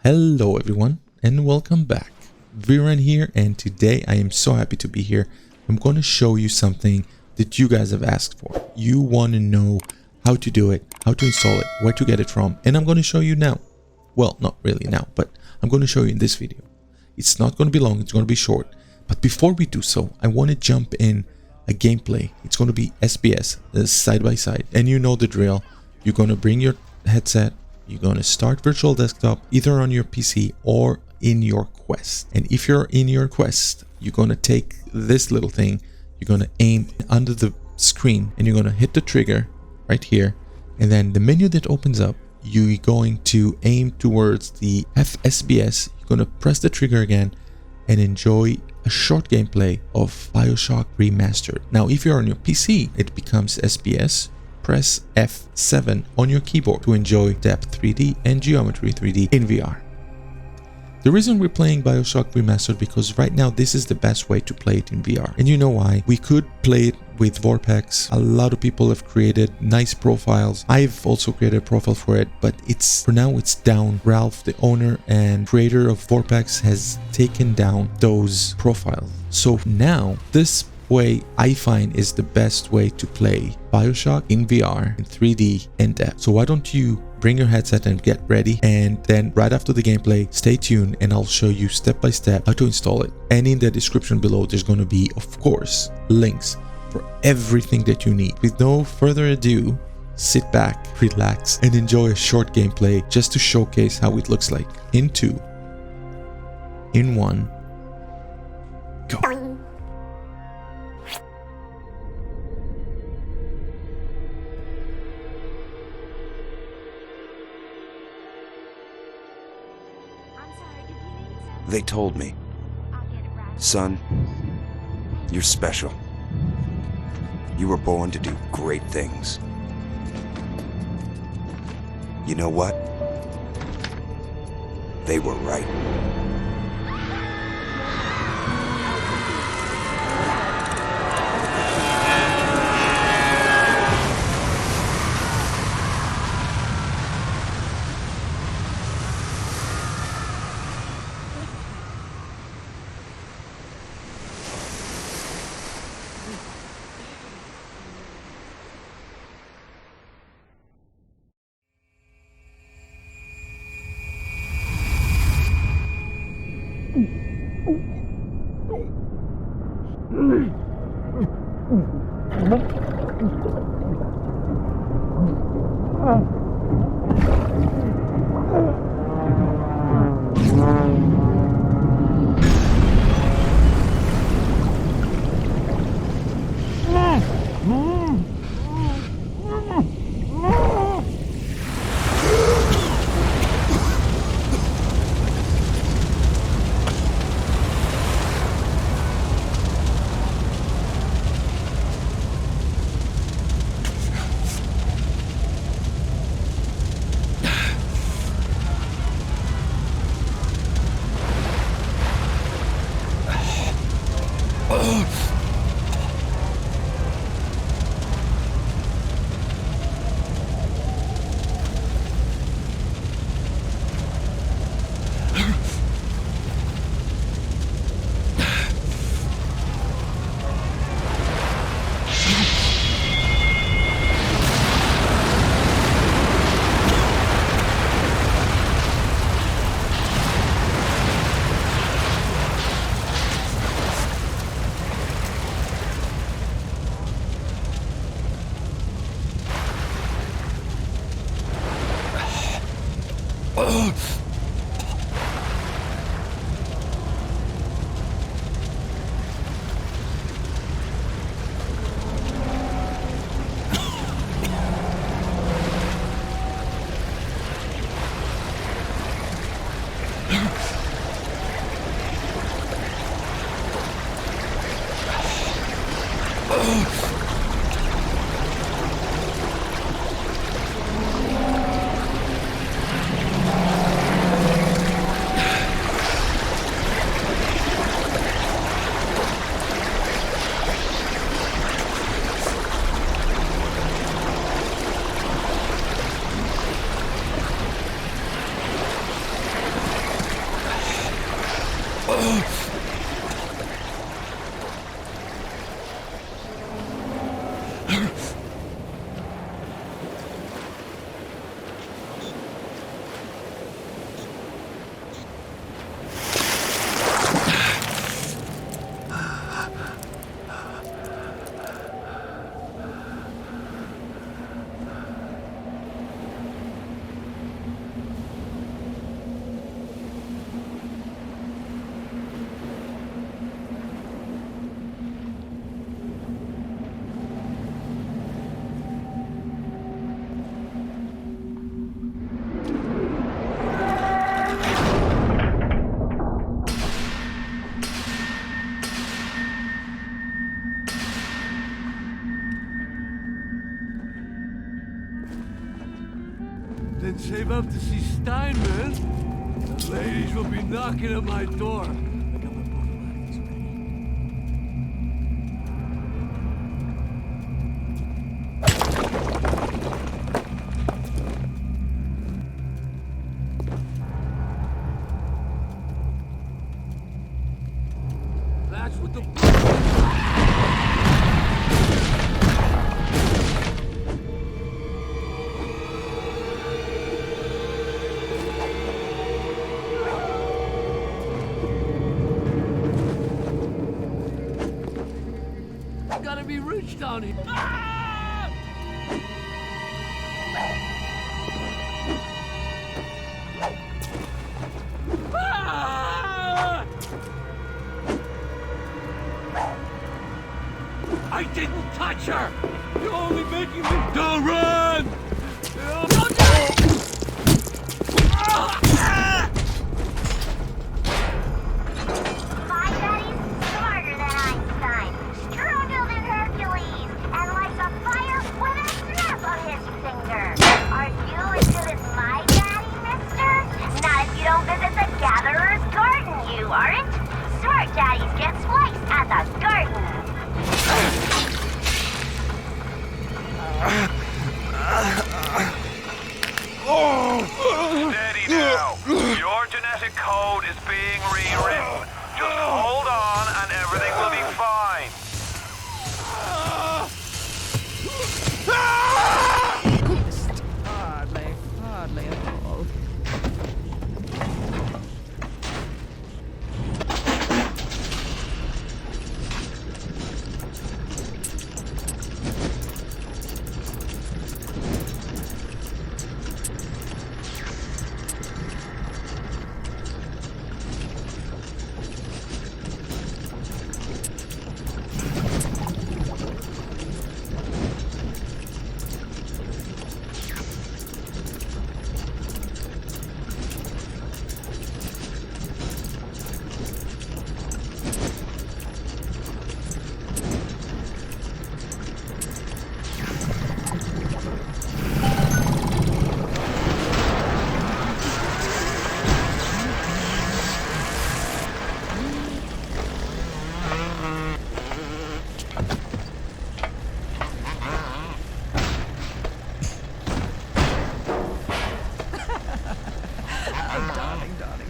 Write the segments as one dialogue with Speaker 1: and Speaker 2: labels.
Speaker 1: Hello everyone and welcome back. VRan here, and today I am so happy to be here. I'm going to show you something that you guys have asked for. You want to know how to do it, how to install it, where to get it from, and I'm going to show you now. Well, not really now, but I'm going to show you in this video. It's not going to be long, it's going to be short. But before we do so, I want to jump in a gameplay. It's going to be SBS, side by side, and you know the drill. You're going to bring your headset. You're going to start virtual desktop either on your PC or in your Quest. And if you're in your Quest, you're going to take this little thing, you're going to aim under the screen and you're going to hit the trigger right here. And then the menu that opens up, you're going to aim towards the FSBS. You're going to press the trigger again and enjoy a short gameplay of Bioshock Remastered. Now, if you're on your PC, it becomes SBS. Press F7 on your keyboard to enjoy depth 3D and geometry 3D in VR. The reason we're playing Bioshock Remastered because right now this is the best way to play it in VR. And you know why? We could play it with Vorpex. A lot of people have created nice profiles. I've also created a profile for it, but for now it's down. Ralph, the owner and creator of Vorpex, has taken down those profiles. So now this way I find is the best way to play Bioshock in VR in 3D and depth. So why don't you bring your headset and get ready, and then right after the gameplay stay tuned and I'll show you step by step how to install it. And in the description below there's going to be, of course, links for everything that you need. With no further ado, sit back, relax, and enjoy a short gameplay just to showcase how it looks like. In 2, in 1, go.
Speaker 2: They told me, son, you're special. You were born to do great things. You know what? They were right.
Speaker 3: Then save up to see Steinman. The ladies will be knocking at my door. That's what the... Gotta be rich down here. Ah! Ah! I didn't touch her! You're only making me... Don't run!
Speaker 4: My daddy's smarter than Einstein, stronger than Hercules, and lights a fire with a snap of his finger. Are you as good as my daddy, mister? Not if you don't visit the Gatherer's Garden, you aren't. Smart daddies get sliced at the garden.
Speaker 5: Steady now. Your genetic code is being rewritten. Just hold on and everything will be fine.
Speaker 6: Hardly at all.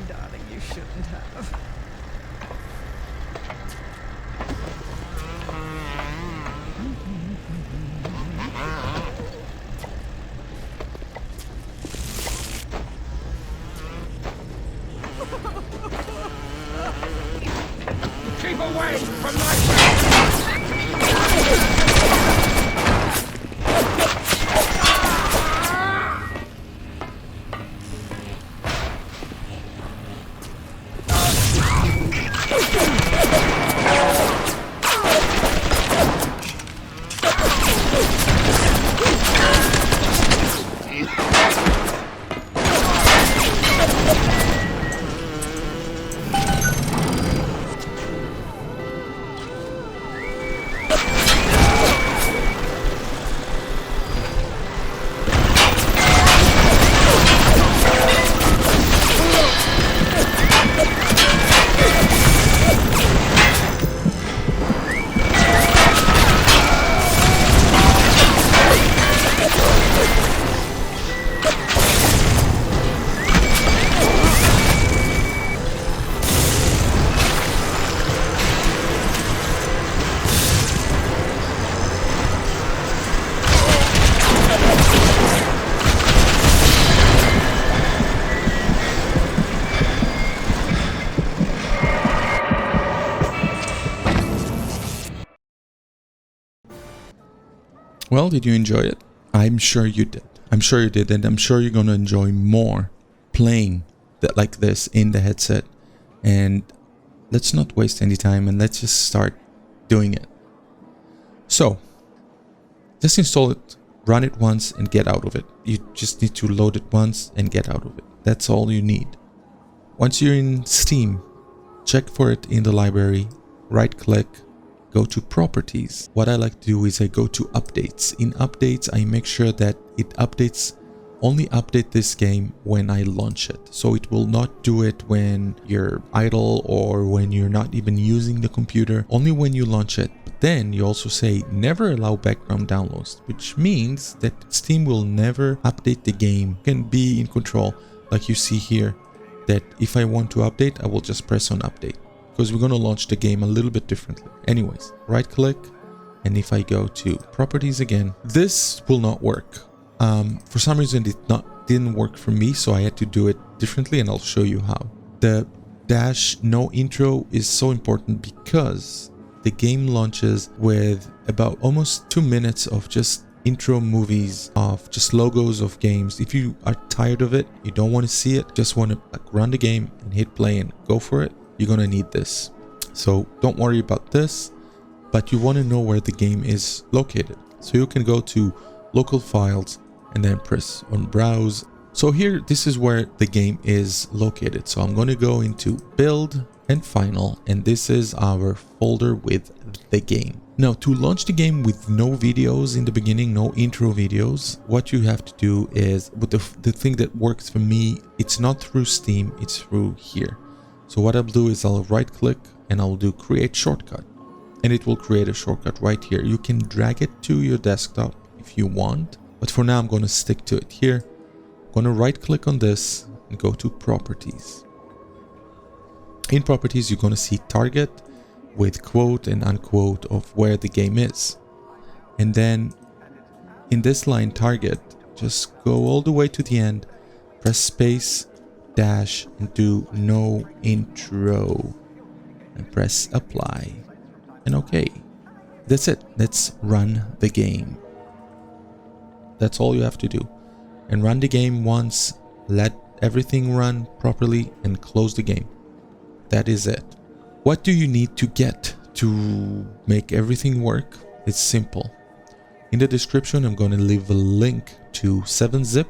Speaker 6: Darling, you shouldn't have.
Speaker 3: Keep away from my...
Speaker 1: Well, did you enjoy it? I'm sure you did. I'm sure you did, and I'm sure you're going to enjoy more playing like this in the headset. And let's not waste any time and let's just start doing it. So, just install it, run it once and get out of it. You just need to load it once and get out of it. That's all you need. Once you're in Steam, check for it in the library, right click, go to properties. What I like to do is I go to updates. In updates, I make sure that it only update this game when I launch it. So it will not do it when you're idle or when you're not even using the computer, only when you launch it. But then you also say never allow background downloads, which means that Steam will never update the game. You can be in control, like you see here, that if I want to update, I will just press on update, because we're going to launch the game a little bit differently. Anyways, right click, and if I go to properties again, this will not work. For some reason it didn't work for me, so I had to do it differently, and I'll show you how. The dash no intro is so important because the game launches with about almost 2 minutes of just intro movies, of just logos of games. If you are tired of it, you don't want to see it, just want to run the game and hit play and go for it, you're gonna need this. So don't worry about this, but you want to know where the game is located. So you can go to local files and then press on browse. So here, this is where the game is located. So I'm going to go into build and final, and this is our folder with the game. Now, to launch the game with no videos in the beginning, no intro videos, what you have to do is, with the thing that works for me, it's not through Steam, it's through here. So what I'll do is I'll right click and I'll do create shortcut, and it will create a shortcut right here. You can drag it to your desktop if you want, but for now I'm going to stick to it here. I'm going to right click on this and go to properties. In properties, you're going to see target with quote and unquote of where the game is. And then in this line target, just go all the way to the end, press space, dash, and do no intro, and press apply. And okay, that's it. Let's run the game. That's all you have to do. And run the game once, let everything run properly, and close the game. That is it. What do you need to get to make everything work? It's simple. In the description, I'm going to leave a link to 7-zip.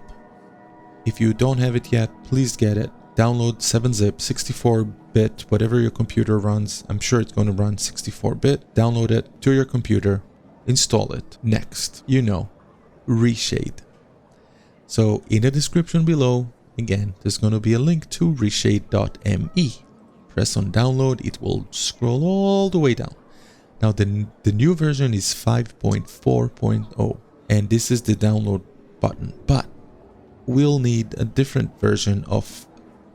Speaker 1: If you don't have it yet, please get it. Download 7-zip, 64-bit, whatever your computer runs. I'm sure it's going to run 64-bit. Download it to your computer, install it. Next, reshade. So in the description below, again, there's going to be a link to reshade.me. Press on download, it will scroll all the way down. Now the new version is 5.4.0, and this is the download button, but we'll need a different version of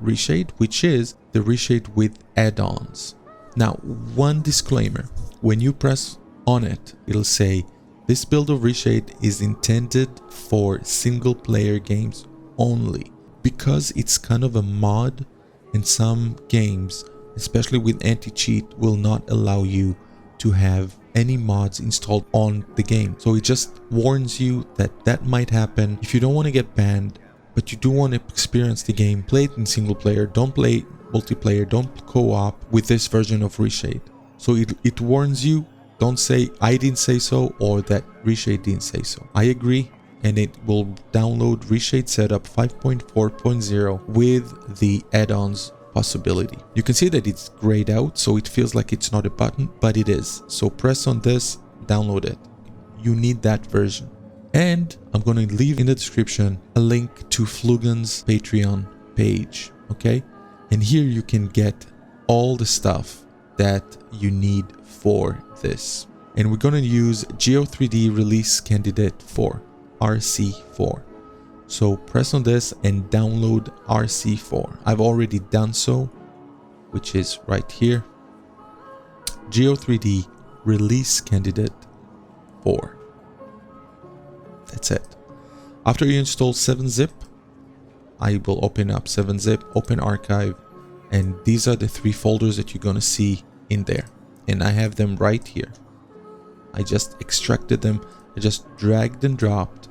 Speaker 1: reshade, which is the reshade with add-ons. Now, one disclaimer: when you press on it, it'll say this build of reshade is intended for single player games only, because it's kind of a mod, and some games, especially with anti-cheat, will not allow you to have any mods installed on the game. So it just warns you that that might happen. If you don't want to get banned, but you do want to experience the game, play it in single player, don't play multiplayer, don't co-op with this version of reshade. So it warns you, don't say I didn't say so or that reshade didn't say so. I agree, and it will download reshade setup 5.4.0 with the add-ons possibility. You can see that it's grayed out, so it feels like it's not a button, but it is. So press on this, download it. You need that version. And I'm going to leave in the description a link to Flugan's Patreon page, okay? And here you can get all the stuff that you need for this. And we're going to use Geo3D release candidate 4, RC4. So press on this and download RC4. I've already done so, which is right here. Geo3D release candidate 4. That's it. After you install 7-zip, I will open up 7-zip, open archive, and these are the 3 folders that you're going to see in there. And I have them right here. I just extracted them I just dragged and dropped.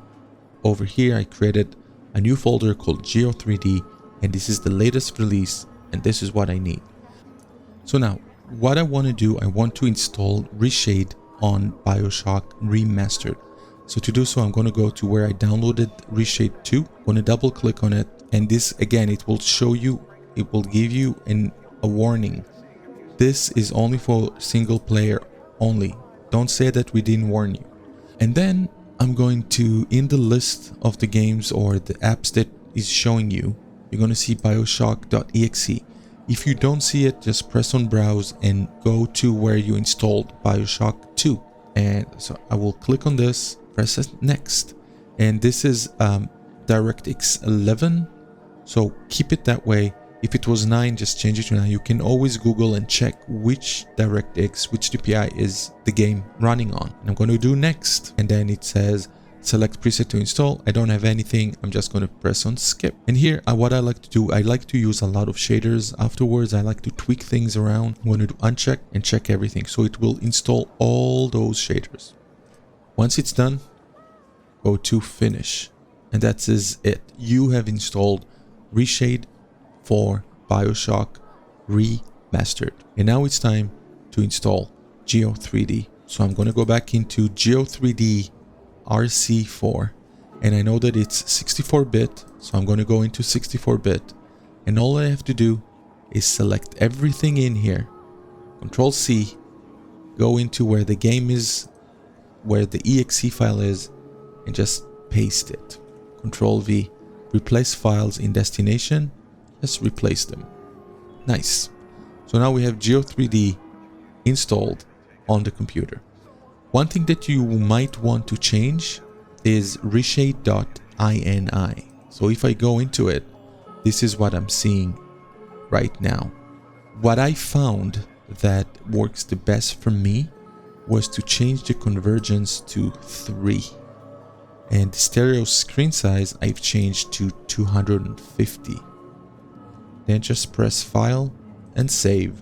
Speaker 1: Over here, I created a new folder called Geo3D, and this is the latest release, and this is what I need. So now, what I want to do, I want to install Reshade on Bioshock Remastered. So to do so, I'm going to go to where I downloaded Reshade 2. I'm going to double click on it, and this again, it will show you, it will give you a warning. This is only for single player only. Don't say that we didn't warn you. And then I'm going to, in the list of the games or the apps that is showing you, you're going to see bioshock.exe. If you don't see it, just press on browse and go to where you installed Bioshock 2. And so I will click on this, press next. And this is DirectX 11. So keep it that way. If it was 9, just change it to 9. You can always Google and check which DirectX, which DPI is the game running on. And I'm going to do next. And then it says select preset to install. I don't have anything. I'm just going to press on skip. And here, what I like to do, I like to use a lot of shaders. Afterwards, I like to tweak things around. I'm going to do uncheck and check everything. So it will install all those shaders. Once it's done, go to finish. And that is it. You have installed Reshade for Bioshock Remastered. And now it's time to install Geo3D. So I'm going to go back into Geo3D RC4, and I know that it's 64-bit, so I'm going to go into 64-bit, and all I have to do is select everything in here, Control C, go into where the game is, where the exe file is, and just paste it. Control V, replace files in destination, just replace them. Nice. So now we have Geo3D installed on the computer. One thing that you might want to change is reshade.ini. So if I go into it, this is what I'm seeing right now. What I found that works the best for me was to change the convergence to 3. And the stereo screen size I've changed to 250. Then just press File and Save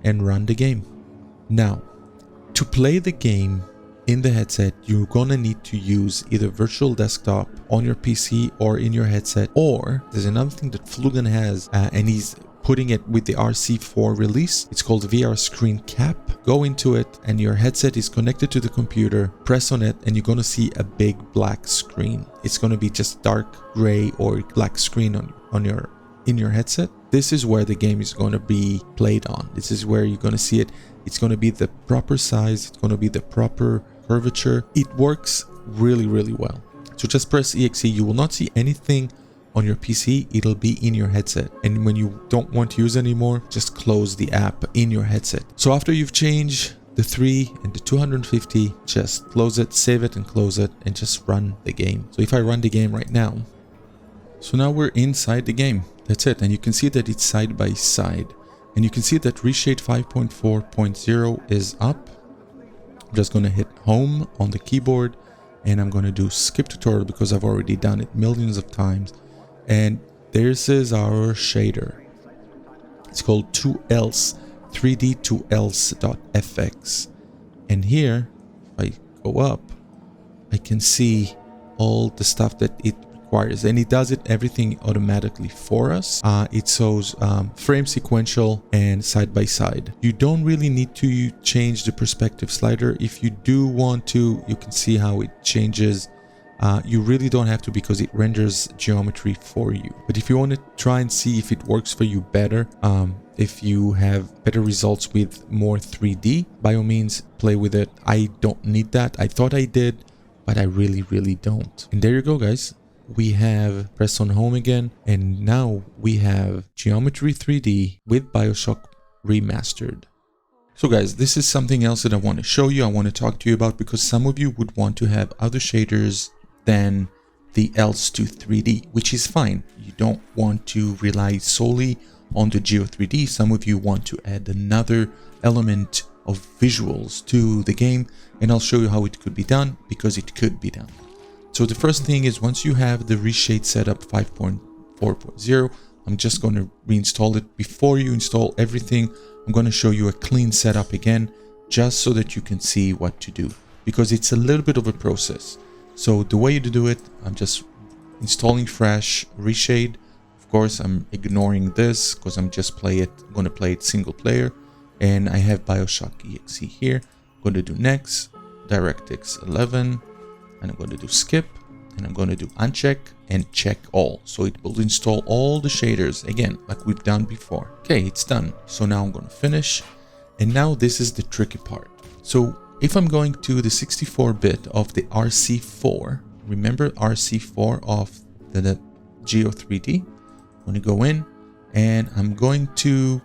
Speaker 1: and run the game. Now, to play the game in the headset, you're gonna need to use either virtual desktop on your PC or in your headset, or there's another thing that Flugan has, and he's putting it with the RC4 release. It's called VR screen cap. Go into it and your headset is connected to the computer, press on it and you're gonna see a big black screen. It's gonna be just dark gray or black screen in your headset. This is where the game is going to be played on. This is where you're going to see it. It's going to be the proper size. It's going to be the proper curvature. It works really, really well. So just press EXE. You will not see anything on your PC. It'll be in your headset. And when you don't want to use it anymore, just close the app in your headset. So after you've changed the 3 and the 250, just close it, save it and close it and just run the game. So if I run the game right now, so now we're inside the game. That's it. And you can see that it's side by side. And you can see that Reshade 5.4.0 is up. I'm just going to hit home on the keyboard and I'm going to do skip tutorial because I've already done it millions of times. And this is our shader. It's called 2else, 3D2else.fx. And here, if I go up, I can see all the stuff that it requires, and it does it everything automatically for us. It shows frame sequential and side by side. You don't really need to change the perspective slider. If you do want to, you can see how it changes. You really don't have to because it renders geometry for you. But if you want to try and see if it works for you better, if you have better results with more 3D, by all means play with it. I don't need that. I thought I did, but I really don't. And there you go, guys. We have press on home again, and now we have Geometry 3D with Bioshock Remastered. So guys, this is something else that I want to show you. I want to talk to you about because some of you would want to have other shaders than the else to 3D, which is fine. You don't want to rely solely on the Geo 3D. Some of you want to add another element of visuals to the game, and I'll show you how it could be done because it could be done. So the first thing is, once you have the reshade setup 5.4.0, I'm just going to reinstall it. Before you install everything, I'm going to show you a clean setup again, just so that you can see what to do. because it's a little bit of a process. So the way to do it, I'm just installing fresh reshade. Of course, I'm ignoring this because I'm just going to play it single player. And I have Bioshock exe here. I'm going to do next, DirectX 11, and I'm going to do skip, and I'm going to do uncheck and check all. So it will install all the shaders again, like we've done before. Okay, it's done. So now I'm going to finish. And now this is the tricky part. So if I'm going to the 64-bit of the RC4, remember RC4 of the Geo 3D? I'm going to go in and I'm going to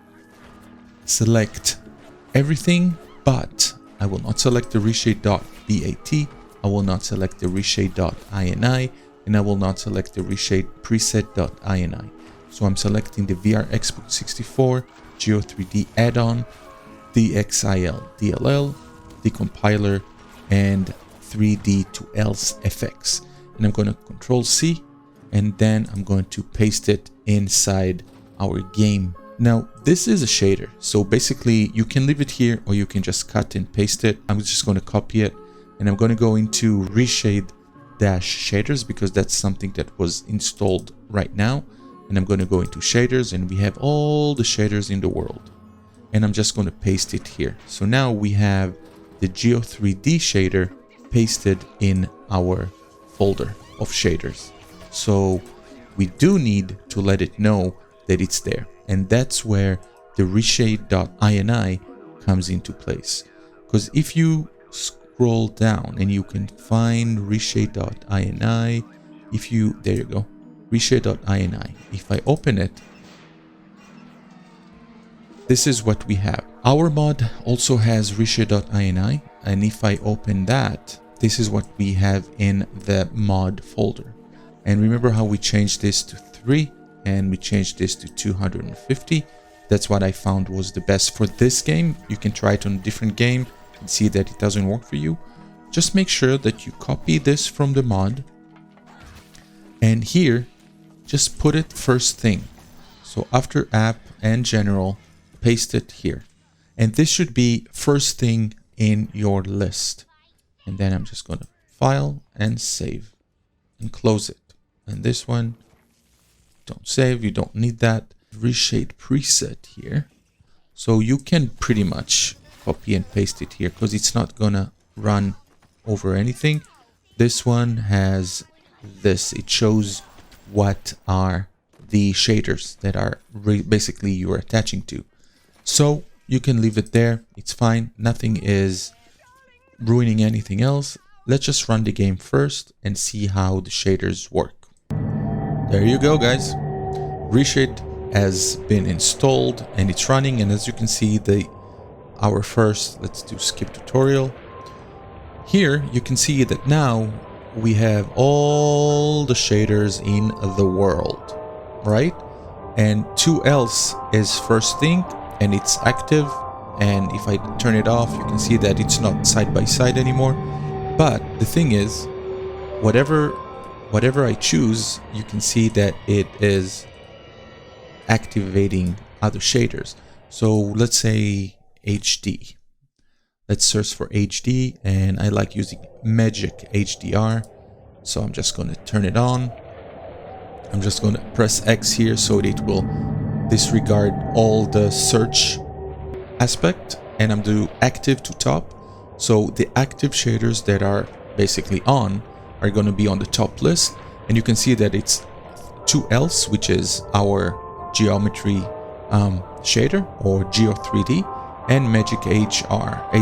Speaker 1: select everything, but I will not select the reshade.bat, I will not select the reshade.ini, and I will not select the reshade preset.ini. So I'm selecting the VR Xbox 64 Geo 3D add-on, the XIL DLL, the compiler, and 3D to else FX. And I'm going to Control C, and then I'm going to paste it inside our game. Now this is a shader, so basically you can leave it here or you can just cut and paste it. I'm just going to copy it, and I'm going to go into reshade shaders because that's something that was installed right now. And I'm going to go into shaders, and we have all the shaders in the world, and I'm just going to paste it here. So now we have the Geo 3D shader pasted in our folder of shaders. So we do need to let it know that it's there, and that's where the reshade.ini comes into place. Because if you scroll down and you can find reshade.ini, there you go, reshade.ini. If I open it, this is what we have. Our mod also has reshade.ini, and if I open that, this is what we have in the mod folder. And remember how we changed this to 3 and we changed this to 250. That's what I found was the best for this game. You can try it on a different game and see that it doesn't work for you. Just make sure that you copy this from the mod, and here just put it first thing. So after app and general, paste it here, and this should be first thing in your list. And then I'm just going to file and save and close it. And this one, don't save, you don't need that. Reshade preset here. So you can pretty much copy and paste it here because it's not gonna run over anything. This one has this, it shows what are the shaders that are basically you're attaching to. So you can leave it there, it's fine, nothing is ruining anything else. Let's just run the game first and see how the shaders work. There you go, guys. Reshade has been installed and it's running, and as you can see, our first, let's do skip tutorial. Here you can see that now we have all the shaders in the world, right? And 2else is first thing and it's active, and if I turn it off you can see that it's not side by side anymore. But the thing is, whatever I choose, you can see that it is activating other shaders. So let's say HD. Let's search for HD, and I like using Magic HDR. So I'm just going to turn it on. I'm just going to press X here so it will disregard all the search aspect, and I'm doing active to top. So the active shaders that are basically on are going to be on the top list, and you can see that it's 2else, which is our geometry shader or Geo 3D, and Magic HDR.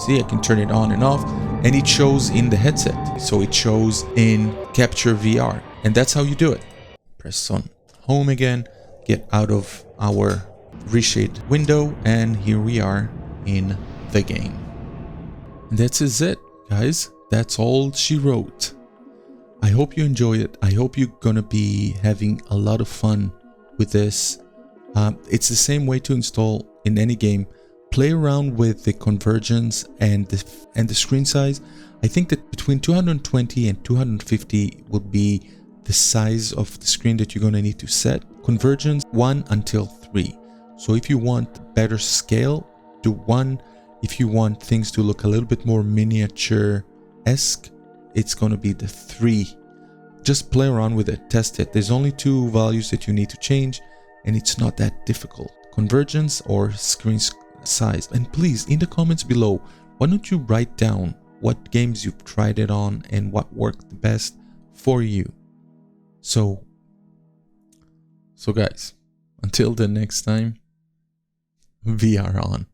Speaker 1: See, I can turn it on and off, and it shows in the headset, so it shows in Capture VR, and that's how you do it. Press on home again, get out of our reshade window, and here we are in the game. And that's it, guys. That's all she wrote. I hope you enjoy it. I hope you're gonna be having a lot of fun with this. It's the same way to install in any game. Play around with the convergence and the screen size. I think that between 220 and 250 would be the size of the screen that you're gonna need to set. Convergence 1 until 3. So if you want better scale, do 1, If you want things to look a little bit more miniature-esque, it's going to be the 3. Just play around with it, test it. There's only 2 values that you need to change, and it's not that difficult. Convergence or screen size. And please, in the comments below, why don't you write down what games you've tried it on and what worked the best for you. So guys, until the next time, VR on.